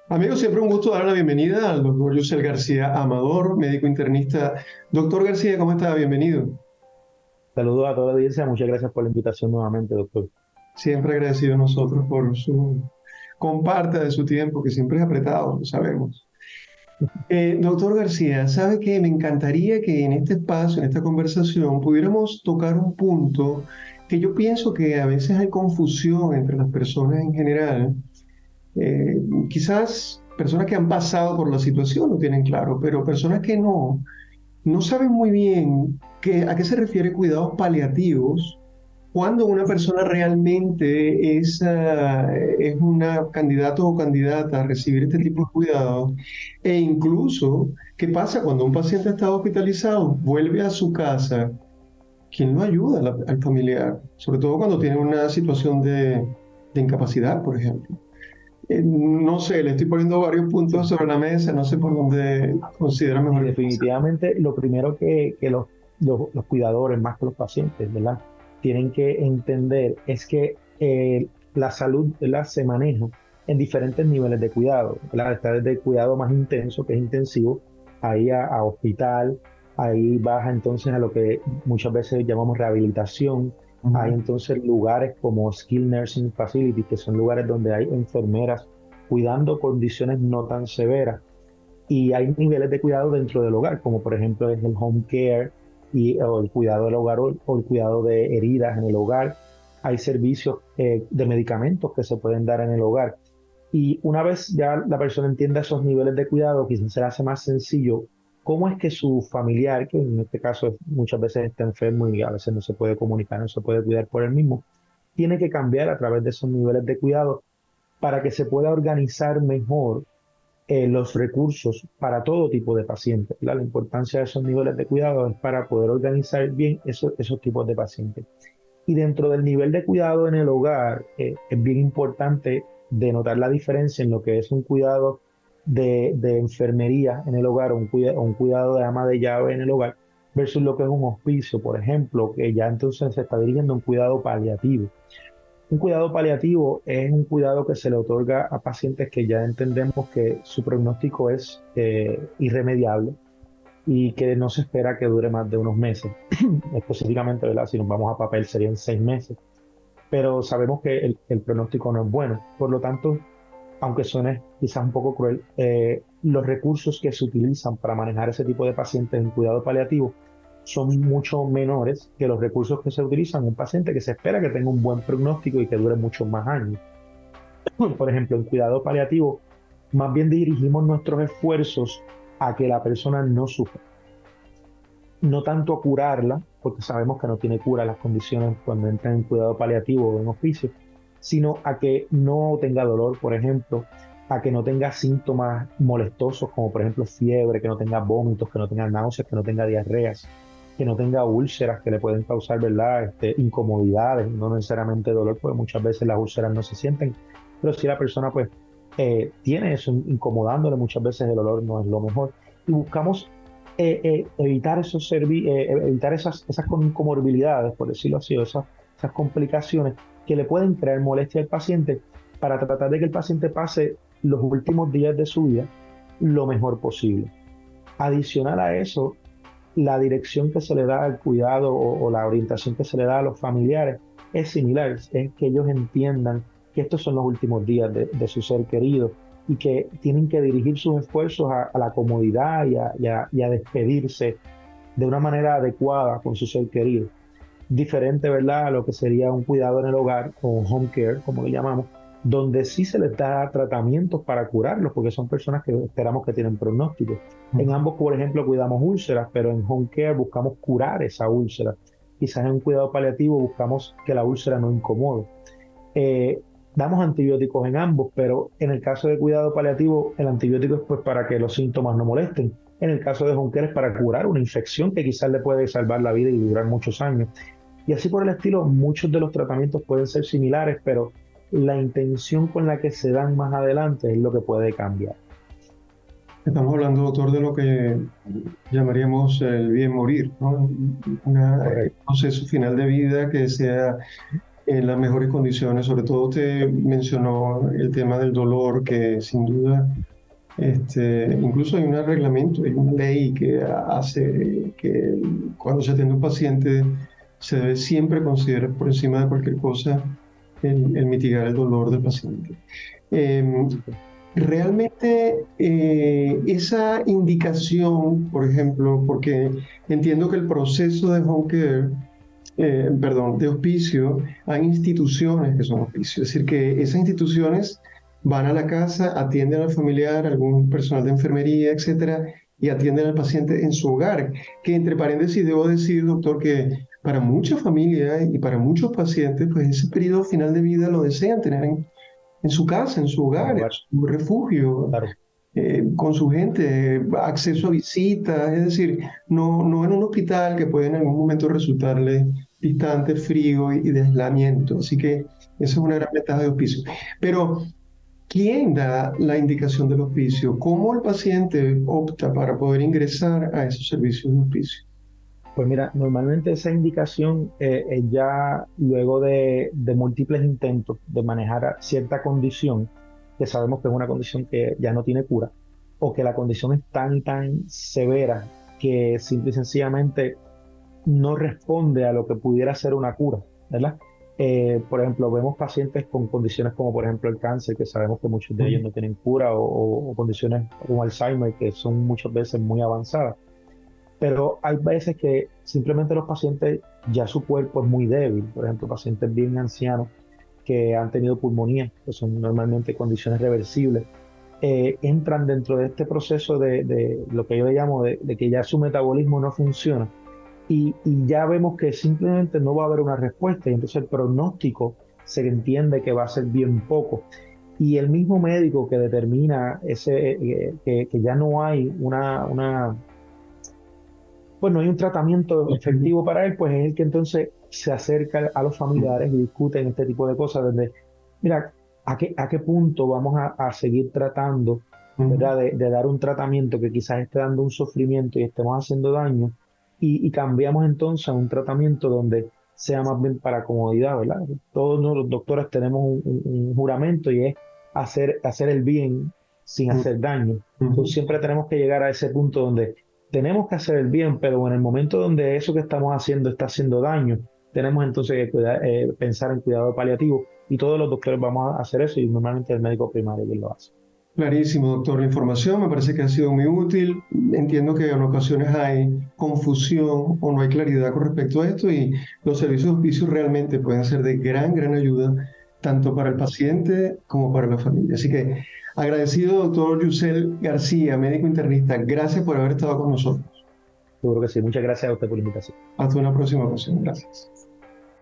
Amigos, siempre un gusto dar la bienvenida al doctor Yusel García Amador, médico internista. Doctor García, ¿cómo está? Bienvenido. Saludos a toda la audiencia, muchas gracias por la invitación nuevamente, doctor. Siempre agradecido a nosotros por su comparte de su tiempo, que siempre es apretado, lo sabemos. Doctor García, ¿sabe qué? Me encantaría que en este espacio, en esta conversación, pudiéramos tocar un punto que yo pienso que a veces hay confusión entre las personas en general. Eh, Quizás personas que han pasado por la situación lo tienen claro, pero personas que no saben muy bien a qué se refiere cuidados paliativos cuando una persona realmente es una candidato o candidata a recibir este tipo de cuidados. E incluso, ¿qué pasa cuando un paciente está hospitalizado, vuelve a su casa? ¿Quién lo ayuda al familiar? Sobre todo cuando tiene una situación de incapacidad, por ejemplo. No sé, le estoy poniendo varios puntos sobre la mesa, no sé por dónde considera Y mejor empezar. definitivamente lo primero que los cuidadores, más que los pacientes, ¿verdad? Tienen que entender es que la salud, ¿verdad? Se maneja en diferentes niveles de cuidado, ¿verdad? Está desde el cuidado más intenso, que es intensivo, ahí a hospital, ahí baja entonces a lo que muchas veces llamamos rehabilitación. Hay entonces lugares como Skilled Nursing Facility, que son lugares donde hay enfermeras cuidando condiciones no tan severas y hay niveles de cuidado dentro del hogar, como por ejemplo es el home care o el cuidado del hogar o el cuidado de heridas en el hogar. Hay servicios de medicamentos que se pueden dar en el hogar. Y una vez ya la persona entienda esos niveles de cuidado, quizás se le hace más sencillo cómo es que su familiar, que en este caso muchas veces está enfermo y a veces no se puede comunicar, no se puede cuidar por él mismo, tiene que cambiar a través de esos niveles de cuidado para que se pueda organizar mejor los recursos para todo tipo de pacientes. ¿Verdad? La importancia de esos niveles de cuidado es para poder organizar bien esos tipos de pacientes. Y dentro del nivel de cuidado en el hogar, es bien importante denotar la diferencia en lo que es un cuidado de enfermería en el hogar o un cuidado de ama de llave en el hogar versus lo que es un hospicio, por ejemplo, que ya entonces se está dirigiendo a un cuidado paliativo. Un cuidado paliativo es un cuidado que se le otorga a pacientes que ya entendemos que su pronóstico es irremediable y que no se espera que dure más de unos meses. Específicamente, ¿verdad? Si nos vamos a papel serían 6 meses, pero sabemos que el pronóstico no es bueno. Por lo tanto, aunque suene quizás un poco cruel, los recursos que se utilizan para manejar ese tipo de pacientes en cuidado paliativo son mucho menores que los recursos que se utilizan en un paciente que se espera que tenga un buen pronóstico y que dure muchos más años. Por ejemplo, en cuidado paliativo, más bien dirigimos nuestros esfuerzos a que la persona no sufra, no tanto a curarla, porque sabemos que no tiene cura las condiciones cuando entra en cuidado paliativo o en hospicio, sino a que no tenga dolor, por ejemplo, a que no tenga síntomas molestosos, como por ejemplo fiebre, que no tenga vómitos, que no tenga náuseas, que no tenga diarreas, que no tenga úlceras que le pueden causar, ¿verdad? Incomodidades, no necesariamente dolor, porque muchas veces las úlceras no se sienten, pero si la persona pues tiene eso incomodándole, muchas veces el olor no es lo mejor. Y buscamos evitar evitar esas comorbilidades, por decirlo así, o esas complicaciones que le pueden crear molestia al paciente para tratar de que el paciente pase los últimos días de su vida lo mejor posible. Adicional a eso, la dirección que se le da al cuidado o la orientación que se le da a los familiares es similar, es que ellos entiendan que estos son los últimos días de su ser querido y que tienen que dirigir sus esfuerzos a la comodidad y a despedirse de una manera adecuada con su ser querido. Diferente, ¿verdad?, a lo que sería un cuidado en el hogar o un home care, como lo llamamos, donde sí se les da tratamientos para curarlos, porque son personas que esperamos que tienen pronóstico. En ambos, por ejemplo, cuidamos úlceras, pero en home care buscamos curar esa úlcera. Quizás en un cuidado paliativo buscamos que la úlcera no incomode. Damos antibióticos en ambos, pero en el caso de cuidado paliativo, el antibiótico es pues para que los síntomas no molesten. En el caso de home care es para curar una infección que quizás le puede salvar la vida y durar muchos años. Y así por el estilo, muchos de los tratamientos pueden ser similares, pero la intención con la que se dan más adelante es lo que puede cambiar. Estamos hablando, doctor, de lo que llamaríamos el bien morir, ¿no? Un Correcto. proceso final de vida que sea en las mejores condiciones. Sobre todo usted mencionó el tema del dolor, que sin duda, incluso hay un reglamento, hay una ley que hace que cuando se atiende a un paciente se debe siempre considerar por encima de cualquier cosa el mitigar el dolor del paciente. Eh, Realmente esa indicación, por ejemplo, porque entiendo que el proceso de home care, perdón, de hospicio, hay instituciones que son hospicios, es decir, que esas instituciones van a la casa, atienden al familiar, algún personal de enfermería, etcétera, y atienden al paciente en su hogar. Que entre paréntesis debo decir, doctor, que para muchas familias y para muchos pacientes, pues ese periodo final de vida lo desean tener en su casa, en su En hogar, en lugar, su refugio, claro. con su gente, acceso a visitas, es decir, no en un hospital que puede en algún momento resultarle distante, frío y de aislamiento. Así que esa es una gran ventaja de hospicio. Pero, ¿quién da la indicación del hospicio? ¿Cómo el paciente opta para poder ingresar a esos servicios de hospicio? Pues mira, normalmente esa indicación es ya luego de múltiples intentos de manejar cierta condición, que sabemos que es una condición que ya no tiene cura, o que la condición es tan severa que simple y sencillamente no responde a lo que pudiera ser una cura, ¿verdad? Por ejemplo, vemos pacientes con condiciones como por ejemplo el cáncer, que sabemos que muchos de ellos no tienen cura, o condiciones como Alzheimer, que son muchas veces muy avanzadas. Pero hay veces que simplemente los pacientes, ya su cuerpo es muy débil, por ejemplo, pacientes bien ancianos que han tenido pulmonía, que son normalmente condiciones reversibles, entran dentro de este proceso de lo que yo le llamo de que ya su metabolismo no funciona y ya vemos que simplemente no va a haber una respuesta y entonces el pronóstico se entiende que va a ser bien poco. Y el mismo médico que determina que ya no hay pues no hay un tratamiento efectivo para él, pues es el que entonces se acerca a los familiares y discuten este tipo de cosas, donde, mira, ¿a qué punto vamos a seguir tratando, ¿verdad? De dar un tratamiento que quizás esté dando un sufrimiento y estemos haciendo daño, y cambiamos entonces a un tratamiento donde sea más bien para comodidad, ¿verdad? Todos los doctores tenemos un juramento y es hacer el bien sin hacer daño. Entonces siempre tenemos que llegar a ese punto donde tenemos que hacer el bien, pero en el momento donde eso que estamos haciendo está haciendo daño, tenemos entonces que pensar en cuidado paliativo y todos los doctores vamos a hacer eso y normalmente el médico primario quien lo hace. Clarísimo, doctor. La información me parece que ha sido muy útil. Entiendo que en ocasiones hay confusión o no hay claridad con respecto a esto y los servicios de hospicio realmente pueden ser de gran ayuda tanto para el paciente como para la familia. Así que agradecido, doctor Yusel García, médico internista. Gracias por haber estado con nosotros. Seguro que sí. Muchas gracias a usted por la invitación. Hasta una próxima ocasión. Gracias.